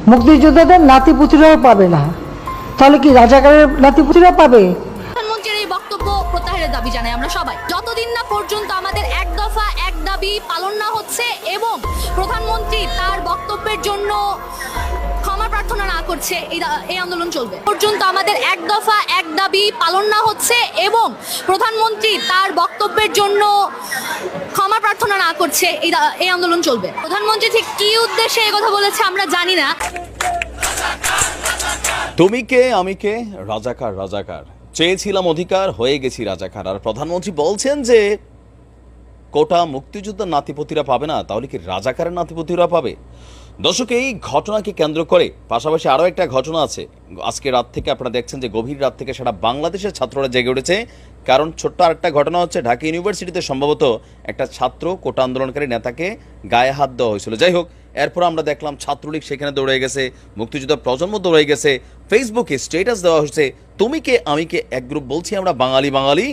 মুক্তিযোদ্ধাদের নাতিপুতিরাও পাবে না, তাহলে কি রাজাকারের নাতিপুতিরা পাবে? প্রধানমন্ত্রীর এই বক্তব্য প্রত্যাহারের দাবি জানাই আমরা সবাই। যতদিন না পর্যন্ত আমাদের এক দফা এক দাবি পালন না হচ্ছে এবং প্রধানমন্ত্রী তার বক্তব্যের জন্য ক্ষমা প্রার্থনা না করছে, এই আন্দোলন চলবে। পর্যন্ত আমাদের এক দফা এক দাবি পালন না হচ্ছে এবং প্রধানমন্ত্রী তার বক্তব্যের জন্য ক্ষমা প্রার্থনা না করছে, এই আন্দোলন চলবে। প্রধানমন্ত্রী ঠিক কি উদ্দেশ্যে এই কথা বলেছে আমরা জানি না। তুমি কে আমি কে, রাজাকার রাজাকার, চেয়েছিলাম অধিকার, হয়ে গেছি রাজাকার। আর প্রধানমন্ত্রী বলছেন যে কোটা মুক্তিযুদ্ধের নাতিপতিরা পাবে না, তাহলে কি রাজাকারের নাতিপতিরা পাবে? দর্শক, এই ঘটনাকে কেন্দ্র করে পাশাপাশি আরও একটা ঘটনা আছে। আজকে রাত থেকে আপনারা দেখছেন যে গভীর রাত থেকে সারা বাংলাদেশের ছাত্ররা জেগে উঠেছে। কারণ ছোট্ট আরেকটা ঘটনা হচ্ছে, ঢাকা ইউনিভার্সিটিতে সম্ভবত একটা ছাত্র কোটা আন্দোলনকারী নেতাকে গায়ে হাত দেওয়া হয়েছিল। যাই হোক, এরপর আমরা দেখলাম ছাত্রলীগ সেখানে দৌড়ে গেছে, মুক্তিযুদ্ধ প্রজন্ম দৌড়ে গেছে, ফেসবুকে স্ট্যাটাস দেওয়া হয়েছে তুমি কে আমি কে। এক গ্রুপ বলছি আমরা বাঙালি বাঙালি,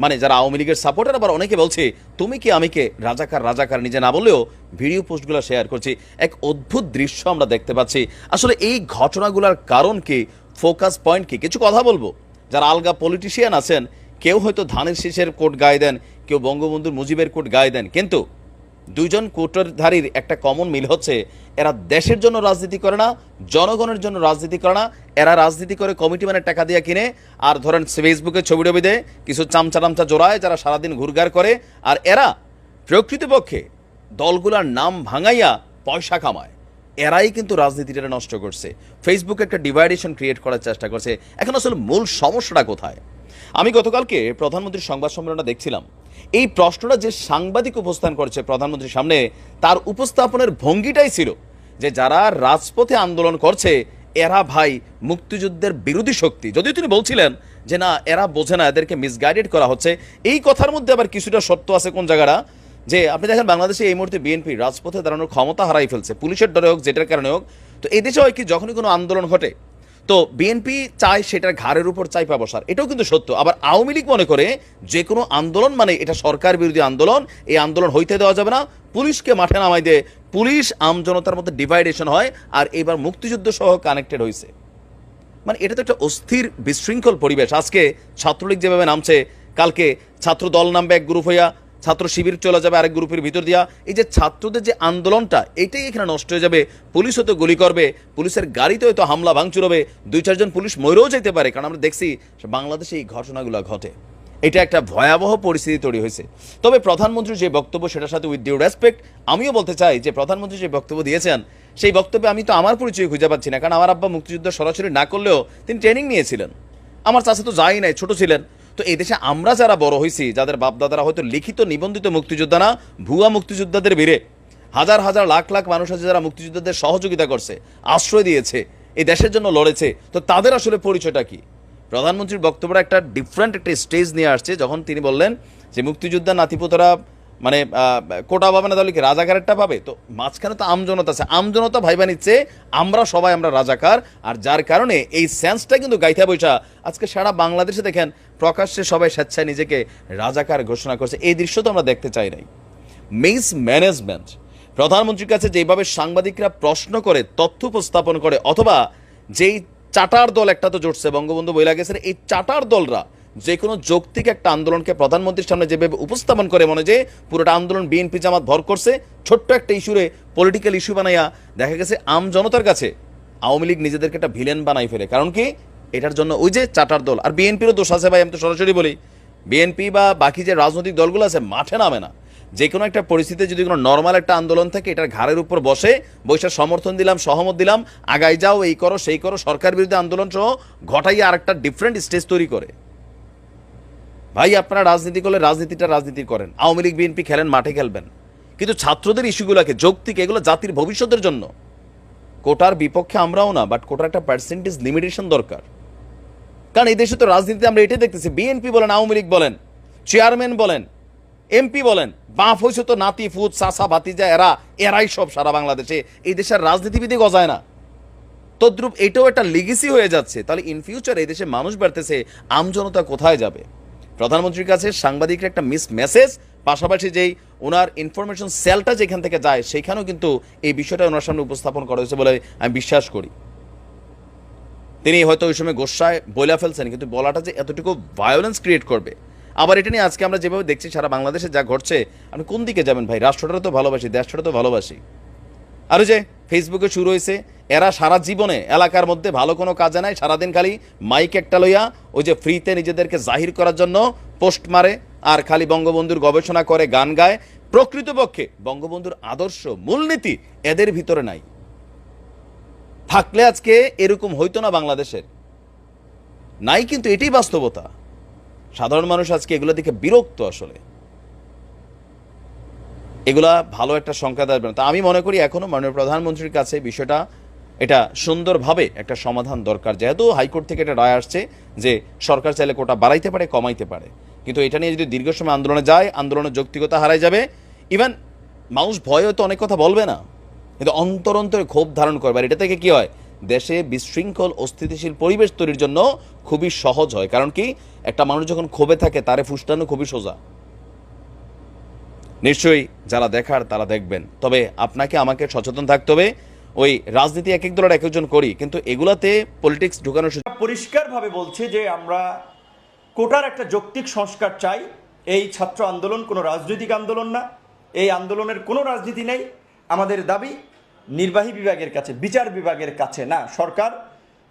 মানে যারা আওয়ামী লীগের সাপোর্টার, আবার অনেকে বলছে তুমি কি আমি কে, রাজাকার রাজাকার, নিজে না বললেও ভিডিও পোস্টগুলো শেয়ার করছি। এক অদ্ভুত দৃশ্য আমরা দেখতে পাচ্ছি। আসলে এই ঘটনাগুলোর কারণ কি, ফোকাস পয়েন্ট কি, কিছু কথা বলবো। যারা আলগা পলিটিশিয়ান আছেন, কেউ হয়তো ধানের শীষের কোট গায়ে দেন, কেউ বঙ্গবন্ধুর মুজিবের কোট গায়ে দেন, কিন্তু দুইজন কোটধারীর একটা কমন মিল হচ্ছে, এরা দেশের জন্য রাজনীতি করে না, জনগণের জন্য রাজনীতি করে না। এরা রাজনীতি করে কমিটি মানে টাকা দিয়ে কিনে, আর ধরেন ফেসবুকে ছবি টবি দেয়, কিছু চামচা টামচা জোড়ায়, যারা সারাদিন ঘুরঘার করে। আর এরা প্রকৃতপক্ষে দলগুলার নাম ভাঙাইয়া পয়সা কামায়। এরাই কিন্তু রাজনীতিটা নষ্ট করছে, ফেসবুকে একটা ডিভাইডেশন ক্রিয়েট করার চেষ্টা করছে। এখন আসলে মূল সমস্যাটা কোথায়? আমি গতকালকে প্রধানমন্ত্রীর সংবাদ সম্মেলনটা দেখছিলাম। এই প্রশ্নটা যে সাংবাদিক উপস্থান করেছে প্রধানমন্ত্রীর সামনে, তার উপস্থাপনের ভঙ্গিটাই ছিল যে যারা রাজপথে আন্দোলন করছে এরা ভাই মুক্তিযুদ্ধের বিরোধী শক্তি। যদিও তিনি বলছিলেন যে না, এরা বোঝে না, এদেরকে মিসগাইডেড করা হচ্ছে। এই কথার মধ্যে আবার কিছুটা সত্য আছে। কোন জায়গাটা? যে আপনি দেখেন বাংলাদেশে এই মুহূর্তে বিএনপি রাজপথে দাঁড়ানোর ক্ষমতা হারাই ফেলছে, পুলিশের ডরে হোক, যেটার কারণে হোক। তো এই দেশে হয় কি, যখনই কোনো আন্দোলন ঘটে তো বিএনপি চায় সেটার ঘাড়ের উপর চাইপা বসার, এটাও কিন্তু সত্য। আবার আওয়ামী লীগ মনে করে যে কোনো আন্দোলন মানে এটা সরকার বিরোধী আন্দোলন, এই আন্দোলন হইতে দেওয়া যাবে না, পুলিশকে মাঠে নামাই দিয়ে পুলিশ আমজনতার মধ্যে ডিভাইডেশন হয়। আর এবার মুক্তিযুদ্ধ সহ কানেক্টেড হয়েছে। মানে এটা তো একটা অস্থির বিশৃঙ্খল পরিবেশ। আজকে ছাত্রলীগ যেভাবে নামছে, কালকে ছাত্র দল নামবে এক গ্রুপ হইয়া, ছাত্র শিবির চলে যাবে আরেক গ্রুপের ভিতর দিয়া। এই যে ছাত্রদের যে আন্দোলনটা, এটাই এখানে নষ্ট হয়ে যাবে। পুলিশ হয়তো গুলি করবে, পুলিশের গাড়িতে হয়তো হামলা ভাঙচুর হবে, 2-4 জন পুলিশ মরেও যেতে পারে। কারণ আমরা দেখছি বাংলাদেশে এই ঘটনাগুলো ঘটে। এটা একটা ভয়াবহ পরিস্থিতি তৈরি হয়েছে। তবে প্রধানমন্ত্রীর যে বক্তব্য, সেটার সাথে উইথ ডিউ রেসপেক্ট আমিও বলতে চাই যে প্রধানমন্ত্রী যে বক্তব্য দিয়েছেন, সেই বক্তব্যে আমি তো আমার পরিচয় খুঁজে পাচ্ছি না। কারণ আমার আব্বা মুক্তিযুদ্ধ সরাসরি না করলেও তিনি ট্রেনিং নিয়েছিলেন, আমার চাচা তো যাই নাই, ছোট ছিলেন। তো এই দেশে আমরা যারা বড় হয়েছি, যাদের বাপদাদারা হয়তো লিখিত নিবন্ধিত মুক্তিযোদ্ধা না, ভুয়া মুক্তিযোদ্ধাদের ভিড়ে হাজার হাজার লাখ লাখ মানুষ আছে যারা মুক্তিযোদ্ধাদের সহযোগিতা করছে, আশ্রয় দিয়েছে, এই দেশের জন্য লড়েছে, তো তাদের আসলে পরিচয়টা কি? প্রধানমন্ত্রীর বক্তব্যটা একটা ডিফারেন্ট একটা স্টেজ নিয়ে আসছে, যখন তিনি বললেন যে মুক্তিযোদ্ধা নাতিপুতরা মানে কোটা পাবে না, তাহলে কি রাজাকারেরটা পাবে? তো মাঝখানে তো আমজনতা আছে, আমজনতা ভাইবা নিচ্ছে আমরা সবাই আমরা রাজাকার। আর যার কারণে এই সেন্সটা কিন্তু গাইথা বৈশা আজকে সারা বাংলাদেশে দেখেন প্রকাশ্যে সবাই স্বেচ্ছায় নিজেকে রাজাকার ঘোষণা করছে। এই দৃশ্য তো আমরা দেখতে চাই নাই। Miss management. প্রধানমন্ত্রীর কাছে যেভাবে সাংবাদিকরা প্রশ্ন করে, তথ্য উপস্থাপন করে, অথবা যেই চাটার দল একটা তো জুটছে, বঙ্গবন্ধু বইলা গেছেন, এই চাটার দলরা যে কোনো যৌক্তিক একটা আন্দোলনকে প্রধানমন্ত্রীর সামনে যেভাবে উপস্থাপন করে, মনে যে পুরোটা আন্দোলন বিএনপি জামাত ভর করছে, ছোট্ট একটা ইস্যুরে পলিটিক্যাল ইস্যু বানাইয়া দেখা গেছে আম জনতার কাছে আওয়ামী লীগ নিজেদেরকে একটা ভিলেন বানাই ফেলে। কারণ কি? এটার জন্য ওই যে চাটার দল। আর বিএনপিরও দোষ আছে ভাই, আমি তো সরাসরি বলি, বিএনপি বা বাকি যে রাজনৈতিক দলগুলো আছে মাঠে নামে না। যে কোনো একটা পরিস্থিতিতে যদি কোনো নর্মাল একটা আন্দোলন থাকে, এটার ঘাড়ের উপর বসে বৈশা সমর্থন দিলাম, সহমত দিলাম, আগাই যাও, এই করো সেই করো, সরকার বিরোধী আন্দোলন সহ ঘটাইয়া আর একটা ডিফারেন্ট স্টেজ তৈরি করে। ভাই আপনারা রাজনীতি করলে রাজনীতিটা রাজনীতি করেন, আওয়ামী লীগ বিএনপি খেলেন, মাঠে খেলবেন, কিন্তু ছাত্রদের ইস্যুগুলোকে যৌক্তিক, এগুলো জাতির ভবিষ্যতের জন্য। কোটার বিপক্ষে আমরাও না, বাট কোটার একটা পার্সেন্টেজ লিমিটেশন দরকার। কারণ এই দেশে তো রাজনীতিতে আমরা এটাই দেখতেছি, বিএনপি বলেন, আওয়ামী লীগ বলেন, চেয়ারম্যান বলেন, এমপি বলেন, বাপ হয়েছে তো নাতি ফুত চাষা ভাতিজা, এরাই সব সারা বাংলাদেশে। এই দেশের রাজনীতিবিদে গজায় না। তদ্রুপ এটাও একটা লিগেসি হয়ে যাচ্ছে। তাহলে ইন ফিউচার এই দেশে মানুষ বাড়তেছে, আমজনতা কোথায় যাবে? প্রধানমন্ত্রীর কাছে সাংবাদিকরা একটা মিস মেসেজ, পাশাপাশি যেই ওনার ইনফরমেশন সেলটা যেখান থেকে যায় সেখানেও কিন্তু এই বিষয়টা ওনার সামনে উপস্থাপন করা হয়েছে বলে আমি বিশ্বাস করি। তিনি হয়তো ওই সময় গোসায় বইলা ফেলছেন, কিন্তু বলাটা যে এতটুকু ভায়োলেন্স ক্রিয়েট করবে। আবার এটা নিয়ে আজকে আমরা যেভাবে দেখছি সারা বাংলাদেশে যা ঘটছে, আপনি কোন দিকে যাবেন ভাই? রাষ্ট্রটা তো ভালোবাসি, দেশটা তো ভালোবাসি। আর ওই যে ফেসবুকে শুরু হয়েছে, এরা সারা জীবনে এলাকার মধ্যে ভালো কোনো কাজে নাই, সারাদিন খালি মাইক একটা লইয়া ওই যে ফ্রিতে নিজেদেরকে জাহির করার জন্য পোস্ট মারে আর খালি বঙ্গবন্ধুর গবেষণা করে, গান গায়। প্রকৃতপক্ষে বঙ্গবন্ধুর আদর্শ মূলনীতি এদের ভিতরে নাই। থাকলে আজকে এরকম হইতো না বাংলাদেশের, নাই, কিন্তু এটাই বাস্তবতা। সাধারণ মানুষ আজকে এগুলো দেখে বিরক্ত। আসলে এগুলা ভালো একটা সংকেত আসবে না। তা আমি মনে করি এখনো মাননীয় প্রধানমন্ত্রীর কাছে বিষয়টা এটা সুন্দরভাবে একটা সমাধান দরকার। যেহেতু হাইকোর্ট থেকে একটা রায় আসছে যে সরকার চাইলে কোটা বাড়াইতে পারে, কমাইতে পারে, কিন্তু এটা নিয়ে যদি দীর্ঘ সময় আন্দোলনে যায়, আন্দোলনের যৌক্তিকতা হারাই যাবে। ইভেন মানুষ ভয়ে তো অনেক কথা বলবে না, কিন্তু অন্তর অন্তরে ক্ষোভ ধারণ করবে। আর এটা থেকে কি হয়, দেশে বিশৃঙ্খল অস্থিতিশীল পরিবেশ তৈরির জন্য খুবই সহজ হয়। কারণ কি, একটা মানুষ যখন ক্ষোভে থাকে তারে ফুসটানো খুবই সোজা। নিশ্চয়ই যারা দেখার তারা দেখবেন, তবে আপনাকে আমাকে সচেতন থাকতে হবে। ওই রাজনীতি এক এক দলের এক একজন করি, কিন্তু এগুলাতে পলিটিক্স ঢুকানোর পরিষ্কারভাবে বলছে যে আমরা কোটার একটা যৌক্তিক সংস্কার চাই। এই ছাত্র আন্দোলন কোনো রাজনৈতিক আন্দোলন না, এই আন্দোলনের কোনো রাজনীতি নেই। আমাদের দাবি নির্বাহী বিভাগের কাছে, বিচার বিভাগের কাছে না। সরকার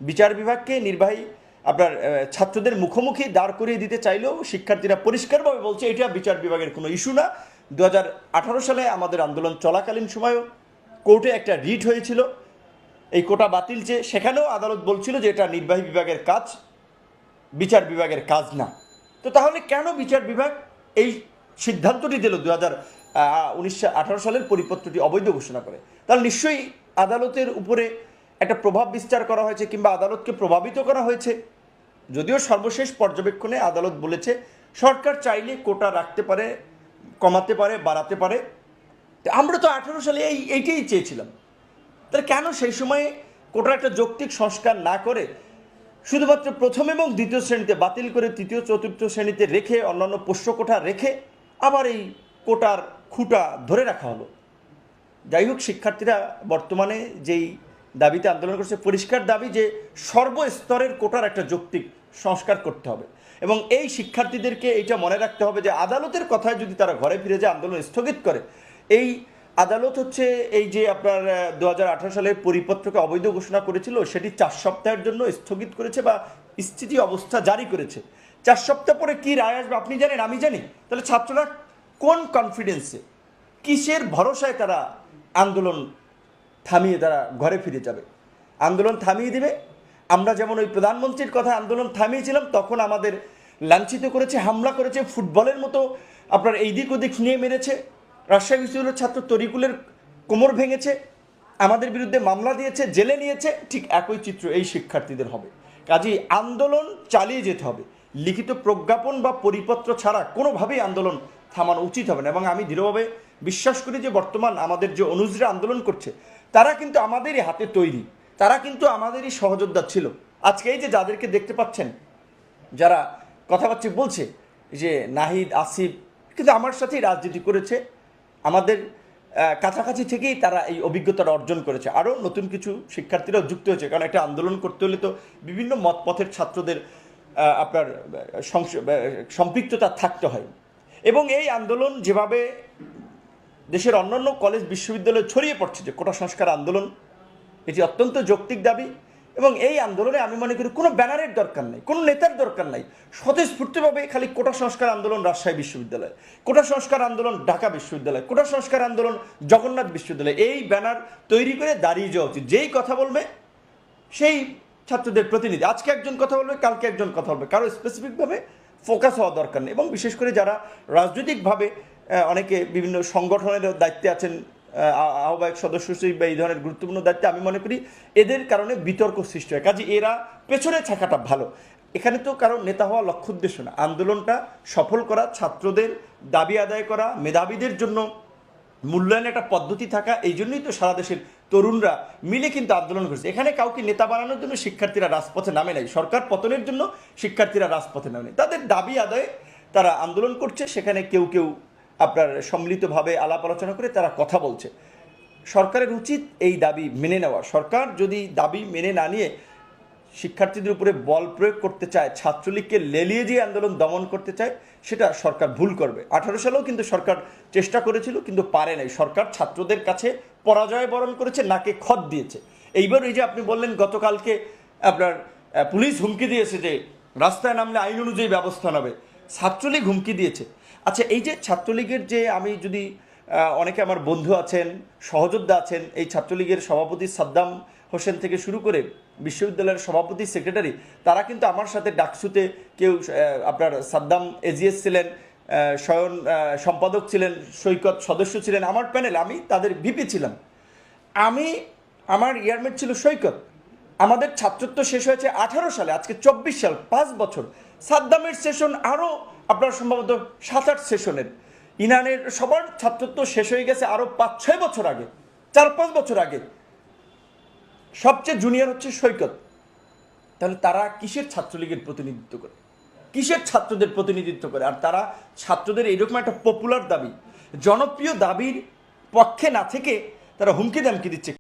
বিচার বিভাগকে নির্বাহী আপনার ছাত্রদের মুখোমুখি দাঁড় করিয়ে দিতে চাইলেও শিক্ষার্থীরা পরিষ্কারভাবে বলছে এটা বিচার বিভাগের কোনো ইস্যু না। 2018 সালে আমাদের আন্দোলন চলাকালীন সময়েও কোর্টে একটা রিট হয়েছিল এই কোটা বাতিল চেয়ে, সেখানেও আদালত বলছিল যে এটা নির্বাহী বিভাগের কাজ, বিচার বিভাগের কাজ না। তো তাহলে কেন বিচার বিভাগ এই সিদ্ধান্তটি দিল 2018 সালের পরিপত্রটি অবৈধ ঘোষণা করে? তাহলে নিশ্চয়ই আদালতের উপরে একটা প্রভাব বিস্তার করা হয়েছে কিংবা আদালতকে প্রভাবিত করা হয়েছে। যদিও সর্বশেষ পর্যবেক্ষণে আদালত বলেছে সরকার চাইলে কোটা রাখতে পারে, কমাতে পারে, বাড়াতে পারে। আমরা তো 18 সালে এইটাই চেয়েছিলাম। তাহলে কেন সেই সময়ে কোটার একটা যৌক্তিক সংস্কার না করে শুধুমাত্র প্রথম এবং দ্বিতীয় শ্রেণীতে বাতিল করে তৃতীয় চতুর্থ শ্রেণীতে রেখে, অন্যান্য পোষ্য কোঠা রেখে আবার এই কোটার খুঁটা ধরে রাখা হলো? যাই হোক, শিক্ষার্থীরা বর্তমানে যেই দাবিতে আন্দোলন করছে, পরিষ্কার দাবি যে সর্বস্তরের কোটার একটা যৌক্তিক সংস্কার করতে হবে। এবং এই শিক্ষার্থীদেরকে এইটা মনে রাখতে হবে যে আদালতের কথায় যদি তারা ঘরে ফিরে যায়, আন্দোলন স্থগিত করে, এই আদালত হচ্ছে এই যে আপনার 2018 সালের পরিপত্রকে অবৈধ ঘোষণা করেছিল সেটি 4 সপ্তাহের জন্য স্থগিত করেছে বা স্থিতি অবস্থা জারি করেছে। 4 সপ্তাহ পরে কি রায় আসবে আপনি জানেন, আমি জানি। তাহলে ছাত্ররা কোন কনফিডেন্সে, কিসের ভরসায় তারা আন্দোলন থামিয়ে তারা ঘরে ফিরে যাবে? আন্দোলন থামিয়ে দিবে। আমরা যেমন ওই প্রধানমন্ত্রীর কথা আন্দোলন থামিয়েছিলাম, তখন আমাদের লাঞ্ছিত করেছে, হামলা করেছে, ফুটবলের মতো আপনার এই দিক ওদিক নিয়ে মেরেছে। রাজশাহী বিশ্ববিদ্যালয়ের ছাত্র তরিকুলের কোমর ভেঙেছে, আমাদের বিরুদ্ধে মামলা দিয়েছে, জেলে নিয়েছে। ঠিক একই চিত্র এই শিক্ষার্থীদের হবে। কাজেই আন্দোলন চালিয়ে যেতে হবে। লিখিত প্রজ্ঞাপন বা পরিপত্র ছাড়া কোনোভাবেই আন্দোলন থামানো উচিত হবে না। এবং আমি দৃঢ়ভাবে বিশ্বাস করি যে বর্তমান আমাদের যে অনুজরা আন্দোলন করছে তারা কিন্তু আমাদেরই হাতে তৈরি, তারা কিন্তু আমাদেরই সহযোদ্ধা ছিল। আজকে এই যে যাদেরকে দেখতে পাচ্ছেন যারা কথাবার্তা বলছে যে নাহিদ, আসিফ, কিন্তু আমার সাথেই রাজনীতি করেছে, আমাদের কাছাকাছি থেকেই তারা এই অভিজ্ঞতাটা অর্জন করেছে। আরও নতুন কিছু শিক্ষার্থীরাও যুক্ত হয়েছে, কারণ একটা আন্দোলন করতে হলে তো বিভিন্ন মতপথের ছাত্রদের আপনার সম্পৃক্ততা থাকতে হয়। এবং এই আন্দোলন যেভাবে দেশের অন্যান্য কলেজ বিশ্ববিদ্যালয়ে ছড়িয়ে পড়ছে যে কোটা সংস্কার আন্দোলন, এটি অত্যন্ত যৌক্তিক দাবি। এবং এই আন্দোলনে আমি মনে করি কোনো ব্যানারের দরকার নেই, কোনো নেতার দরকার নাই। স্বতঃস্ফূর্তভাবে খালি কোটা সংস্কার আন্দোলন রাজশাহী বিশ্ববিদ্যালয়, কোটা সংস্কার আন্দোলন ঢাকা বিশ্ববিদ্যালয়, কোটা সংস্কার আন্দোলন জগন্নাথ বিশ্ববিদ্যালয়, এই ব্যানার তৈরি করে দাঁড়িয়ে যাওয়া উচিত। যেই কথা বলবে সেই ছাত্রদের প্রতিনিধি, আজকে একজন কথা বলবে, কালকে একজন কথা বলবে, কারো স্পেসিফিকভাবে ফোকাস হওয়া দরকার নেই। এবং বিশেষ করে যারা রাজনৈতিকভাবে অনেকে বিভিন্ন সংগঠনের দায়িত্বে আছেন, আহ্বায়ক সদস্য সচিব বা এই ধরনের গুরুত্বপূর্ণ দায়িত্বে, আমি মনে করি এদের কারণে বিতর্ক সৃষ্টি হয়। কাজে এরা পেছনে থাকাটা ভালো। এখানে তো কারণ নেতা হওয়া লক্ষ্য উদ্দেশ্য না, আন্দোলনটা সফল করা, ছাত্রদের দাবি আদায় করা, মেধাবীদের জন্য মূল্যায়নের একটা পদ্ধতি থাকা। এই জন্যই তো সারা দেশের তরুণরা মিলে কিন্তু আন্দোলন করছে। এখানে কাউকে নেতা বানানোর জন্য শিক্ষার্থীরা রাজপথে নামে নাই, সরকার পতনের জন্য শিক্ষার্থীরা রাজপথে নামে নাই। তাদের দাবি আদায়ে তারা আন্দোলন করছে। সেখানে কেউ কেউ আপনার সম্মিলিতভাবে আলাপ আলোচনা করে তারা কথা বলছে। সরকারের উচিত এই দাবি মেনে নেওয়া। সরকার যদি দাবি মেনে না নিয়ে শিক্ষার্থীদের উপরে বল প্রয়োগ করতে চায়, ছাত্রলীগকে লেলিয়ে দিয়ে আন্দোলন দমন করতে চায়, সেটা সরকার ভুল করবে। 18 সালেও কিন্তু সরকার চেষ্টা করেছিল, কিন্তু পারে নাই। সরকার ছাত্রদের কাছে পরাজয় বরণ করেছে, নাকে খত দিয়েছে। এইবার এই যে আপনি বললেন গতকালকে আপনার পুলিশ হুমকি দিয়েছে যে রাস্তায় নামলে আইন অনুযায়ী ব্যবস্থা নেবে, ছাত্রলীগ হুমকি দিয়েছে। আচ্ছা, এই যে ছাত্রলীগের যে আমি যদি অনেকে আমার বন্ধু আছেন, সহযোদ্ধা আছেন, এই ছাত্রলীগের সভাপতি সাদ্দাম হোসেন থেকে শুরু করে বিশ্ববিদ্যালয়ের সভাপতি সেক্রেটারি, তারা কিন্তু আমার সাথে ডাকসুতে কেউ আপনার সাদ্দাম এজিএস ছিলেন, স্বয়ং সম্পাদক ছিলেন, সৈকত সদস্য ছিলেন আমার প্যানেল, আমি তাদের ভিপি ছিলাম। আমার ইয়ারমেট ছিল সৈকত। আমাদের ছাত্রত্ব শেষ হয়েছে 18 সালে, আজকে 24 সাল, 5 বছর। সাদ্দামের সেশন আরও আপনার সম্ভবত 7-8 সেশনের, ইনানের সবার ছাত্রত্ব শেষ হয়ে গেছে আরও 5-6 বছর আগে, 4-5 বছর আগে। সবচেয়ে জুনিয়র হচ্ছে সৈকত। তাহলে তারা কিসের ছাত্রলীগের প্রতিনিধিত্ব করে, কিসের ছাত্রদের প্রতিনিধিত্ব করে? আর তারা ছাত্রদের এইরকম একটা পপুলার দাবি, জনপ্রিয় দাবির পক্ষে না থেকে তারা হুমকি দামকি দিচ্ছে।